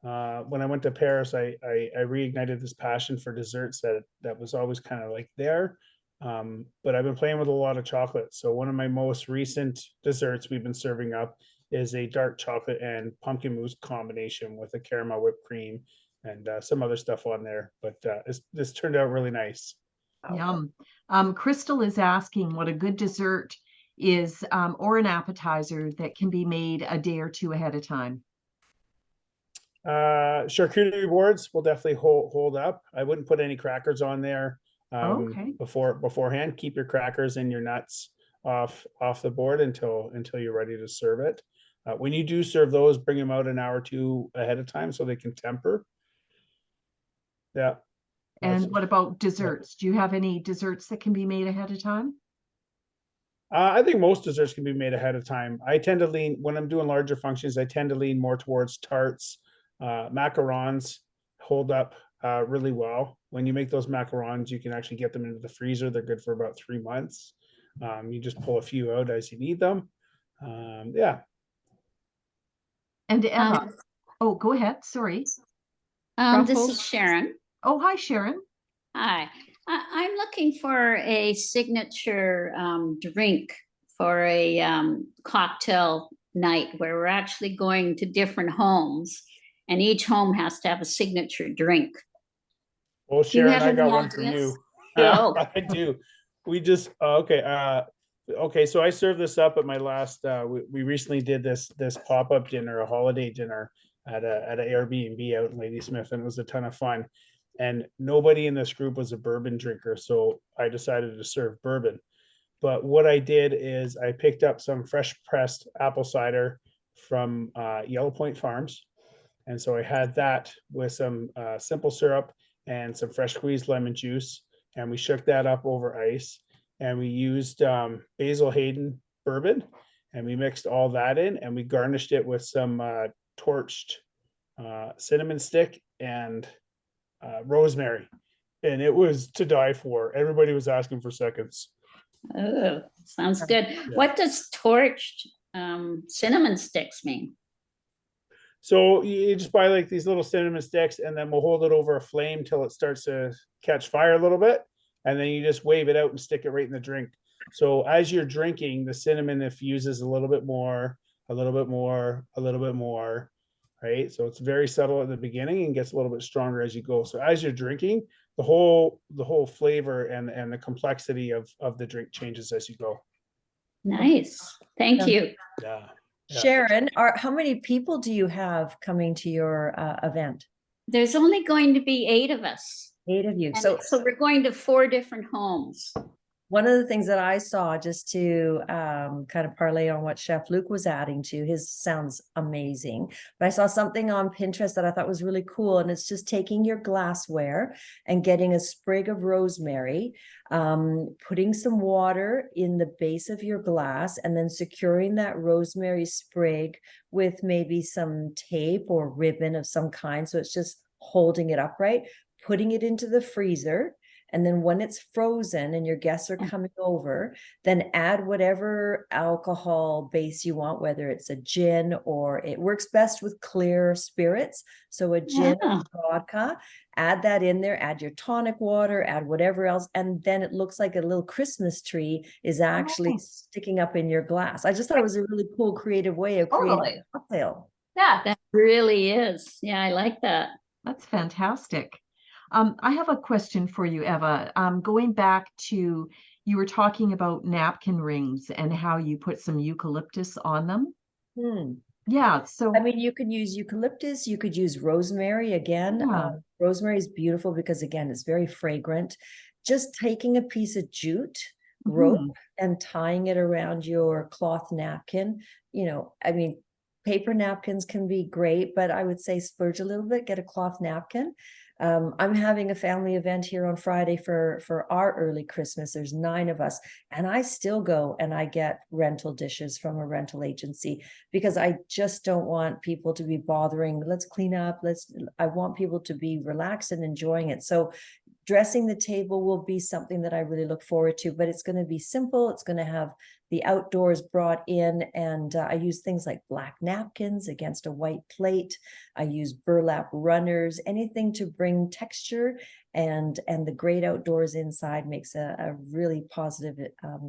When I went to Paris, I reignited this passion for desserts that was always kind of like there. But I've been playing with a lot of chocolate. So one of my most recent desserts we've been serving up is a dark chocolate and pumpkin mousse combination with a caramel whipped cream and some other stuff on there. But this turned out really nice. Yum. Crystal is asking what a good dessert is, or an appetizer that can be made a day or two ahead of time. Charcuterie boards will definitely hold up. I wouldn't put any crackers on there Okay. beforehand. Keep your crackers and your nuts off the board until you're ready to serve it. When you do serve those, bring them out an hour or two ahead of time so they can temper. Yeah. And what about desserts? Do you have any desserts that can be made ahead of time? I think most desserts can be made ahead of time. I tend to lean, when I'm doing larger functions, I tend to lean more towards tarts. Macarons hold up really well. When you make those macarons, you can actually get them into the freezer. They're good for about 3 months. You just pull a few out as you need them. Yeah. And Emma, oh, go ahead. Sorry. This Truffles? is Sharon. Oh, hi, Sharon. Hi. I'm looking for a signature drink for a cocktail night where we're actually going to different homes, and each home has to have a signature drink. Well, Do you Sharon, have I got any one for ideas? you. Oh. I do. We just okay. Okay, so I served this up at my last. We recently did this pop-up dinner, a holiday dinner at an Airbnb out in Ladysmith, and it was a ton of fun. And nobody in this group was a bourbon drinker, so I decided to serve bourbon. But what I did is I picked up some fresh pressed apple cider from Yellow Point Farms, and so I had that with some simple syrup and some fresh squeezed lemon juice, and we shook that up over ice, and we used Basil Hayden bourbon, and we mixed all that in, and we garnished it with some torched cinnamon stick and rosemary, and it was to die for. Everybody was asking for seconds. Oh, sounds good. What does torched cinnamon sticks mean? So you just buy like these little cinnamon sticks, and then we'll hold it over a flame till it starts to catch fire a little bit, and then you just wave it out and stick it right in the drink. So as you're drinking, the cinnamon infuses a little bit more, a little bit more, a little bit more, right? So it's very subtle at the beginning and gets a little bit stronger as you go. So as you're drinking, the whole flavor and the complexity of the drink changes as you go. Nice. Thank Yeah. you. Yeah. Yeah. Sharon, how many people do you have coming to your event? There's only going to be 8 of us. 8 of you. And So so we're going to 4 different homes. one of the things that I saw, just to kind of parlay on what Chef Luke was adding to, his sounds amazing. But I saw something on Pinterest that I thought was really cool. And it's just taking your glassware and getting a sprig of rosemary, putting some water in the base of your glass, and then securing that rosemary sprig with maybe some tape or ribbon of some kind. So it's just holding it upright, putting it into the freezer. And then when it's frozen and your guests are coming over, then add whatever alcohol base you want, whether it's a gin, or it works best with clear spirits. So a gin Yeah. or vodka, add that in there, add your tonic water, add whatever else. And then it looks like a little Christmas tree is actually sticking up in your glass. I just thought it was a really cool, creative way of creating Totally. a cocktail. Yeah. That really is. Yeah, I like that. That's fantastic. I have a question for you, Eva. Going back to, you were talking about napkin rings and how you put some eucalyptus on them. Yeah, so I mean, you could use eucalyptus, you could use rosemary again. Yeah. Rosemary is beautiful because, again, it's very fragrant. Just taking a piece of jute Mhm. rope and tying it around your cloth napkin. I mean, paper napkins can be great, but I would say splurge a little bit, get a cloth napkin. I'm having a family event here on Friday for our early Christmas. There's 9 of us, and I still go and I get rental dishes from a rental agency because I just don't want people to be bothering. Let's clean up. I want people to be relaxed and enjoying it. So dressing the table will be something that I really look forward to, but it's going to be simple. It's going to have the outdoors brought in, and I use things like black napkins against a white plate. I use burlap runners, anything to bring texture, and the great outdoors inside makes a really positive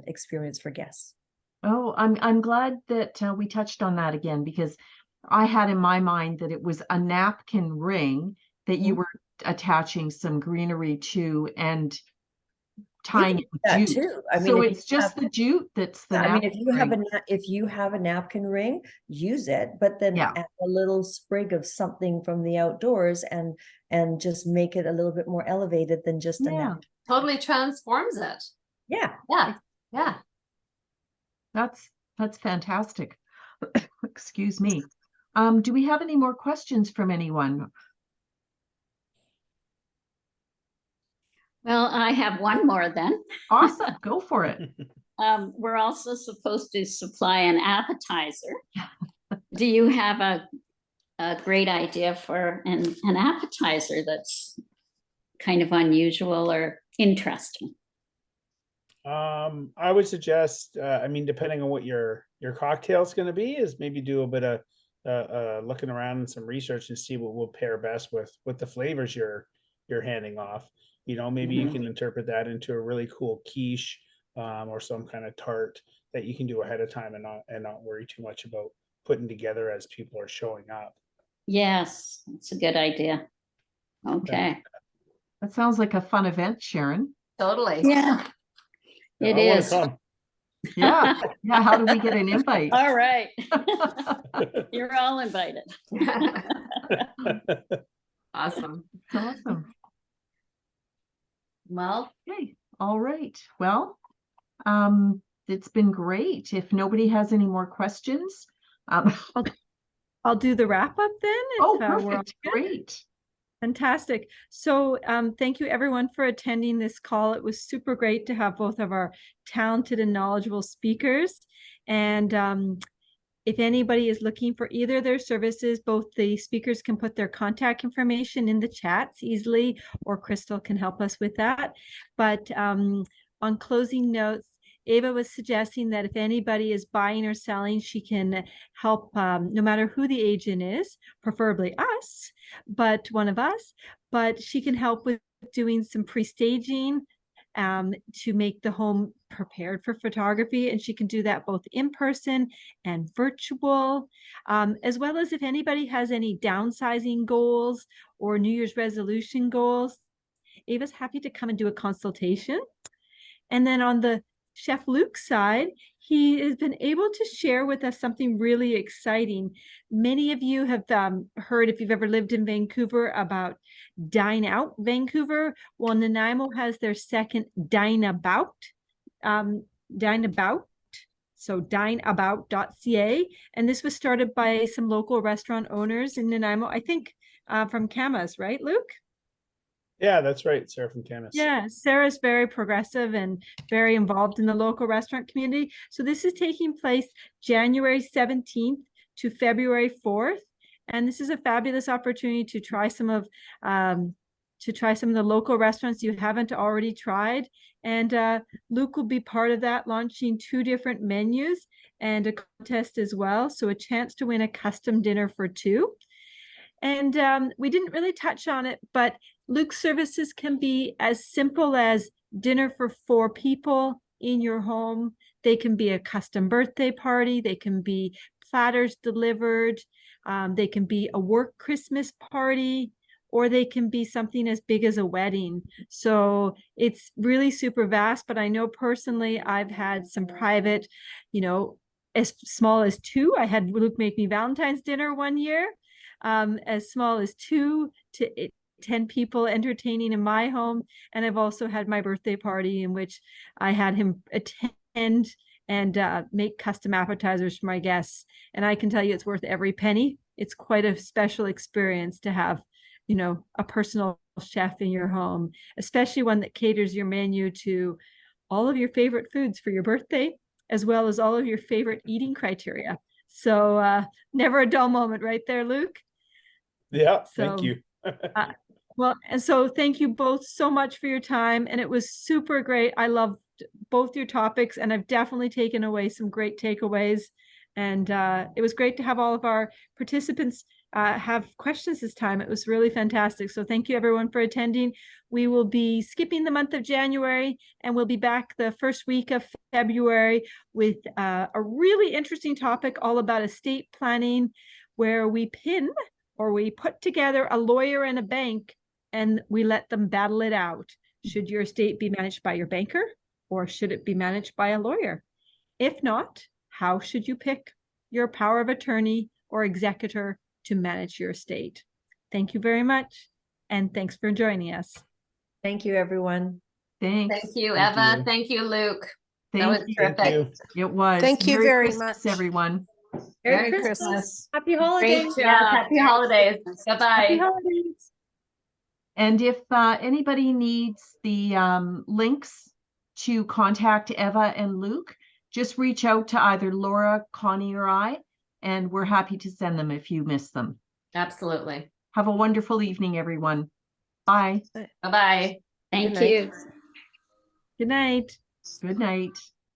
experience for guests. Oh, I'm glad that we touched on that again, because I had in my mind that it was a napkin ring that you were attaching some greenery to and tying it with That jute. too. I mean, So if it's you just have- the jute that's the I mean, napkin ring. if you have a napkin ring, use it, but then Yeah. add a little sprig of something from the outdoors and just make it a little bit more elevated than just a Yeah. napkin. Totally transforms it. Yeah. Yeah. Yeah. That's fantastic. Excuse me. Do we have any more questions from anyone? Well, I have one more then. Awesome, go for it. We're also supposed to supply an appetizer. Do you have a great idea for an appetizer that's kind of unusual or interesting? I would suggest, I mean, depending on what your cocktail is going to be, is maybe do a bit of looking around and some research and see what will pair best with the flavors you're handing off. Maybe you can interpret that into a really cool quiche, or some kind of tart that you can do ahead of time and not worry too much about putting together as people are showing up. Yes, that's a good idea. Okay. That sounds like a fun event, Sharon. Totally. Yeah, it I wanna is. come. Yeah, yeah. How do we get an invite? All right. You're all invited. Awesome. Awesome. Well, Okay, all right. Well, it's been great. If nobody has any more questions, I'll do the wrap up then. oh, we're all perfect. good. Great. Fantastic. So thank you everyone for attending this call. It was super great to have both of our talented and knowledgeable speakers. And if anybody is looking for either of their services, both the speakers can put their contact information in the chats easily, or Crystal can help us with that. But on closing notes, Eva was suggesting that if anybody is buying or selling, she can help, no matter who the agent is, preferably us, but one of us, but she can help with doing some pre-staging to make the home prepared for photography. And she can do that both in person and virtual, as well as if anybody has any downsizing goals or New Year's resolution goals, Eva's happy to come and do a consultation. And then on the Chef Luke's side, he has been able to share with us something really exciting. Many of you have heard, if you've ever lived in Vancouver, about Dine Out Vancouver. Well, Nanaimo has their second Dine About. So dineabout.ca. And this was started by some local restaurant owners in Nanaimo, I think from Camas, right, Luke? Yeah, that's right. Sarah from Camas. Yeah, Sarah's very progressive and very involved in the local restaurant community. So this is taking place January 17th to February 4th. And this is a fabulous opportunity to try some of the local restaurants you haven't already tried. And Luke will be part of that, launching 2 different menus and a contest as well. So a chance to win a custom dinner for 2. And we didn't really touch on it, but Luke's services can be as simple as dinner for 4 people in your home. They can be a custom birthday party. They can be platters delivered. They can be a work Christmas party, or they can be something as big as a wedding. So it's really super vast, but I know personally I've had some private, as small as 2. I had Luke make me Valentine's dinner one year, as small as 2 to 10 people entertaining in my home. And I've also had my birthday party in which I had him attend and make custom appetizers for my guests. And I can tell you it's worth every penny. It's quite a special experience to have, a personal chef in your home, especially one that caters your menu to all of your favorite foods for your birthday, as well as all of your favorite eating criteria. So never a dull moment, right there, Luke? Yeah, thank you. Well, and so thank you both so much for your time. And it was super great. I loved both your topics, and I've definitely taken away some great takeaways. And it was great to have all of our participants have questions this time. It was really fantastic. So thank you everyone for attending. We will be skipping the month of January, and we'll be back the first week of February with a really interesting topic all about estate planning, where we put together a lawyer and a bank and we let them battle it out. Should your estate be managed by your banker, or should it be managed by a lawyer? If not, how should you pick your power of attorney or executor to manage your estate? Thank you very much. And thanks for joining us. Thank you, everyone. Thanks. Thank you, Thank Eva. you. Thank you, Luke. Thank That was you. terrific. Thank you. It was. Thank you Merry very Christmas, much. everyone. Merry Christmas. Happy Great holidays. job. Happy holidays. Happy Bye-bye. holidays. And if anybody needs the links to contact Eva and Luke, just reach out to either Laura, Connie, or I, and we're happy to send them if you miss them. Absolutely. Have a wonderful evening, everyone. Bye. Bye-bye. Thank Good night. you. Good night. Good night.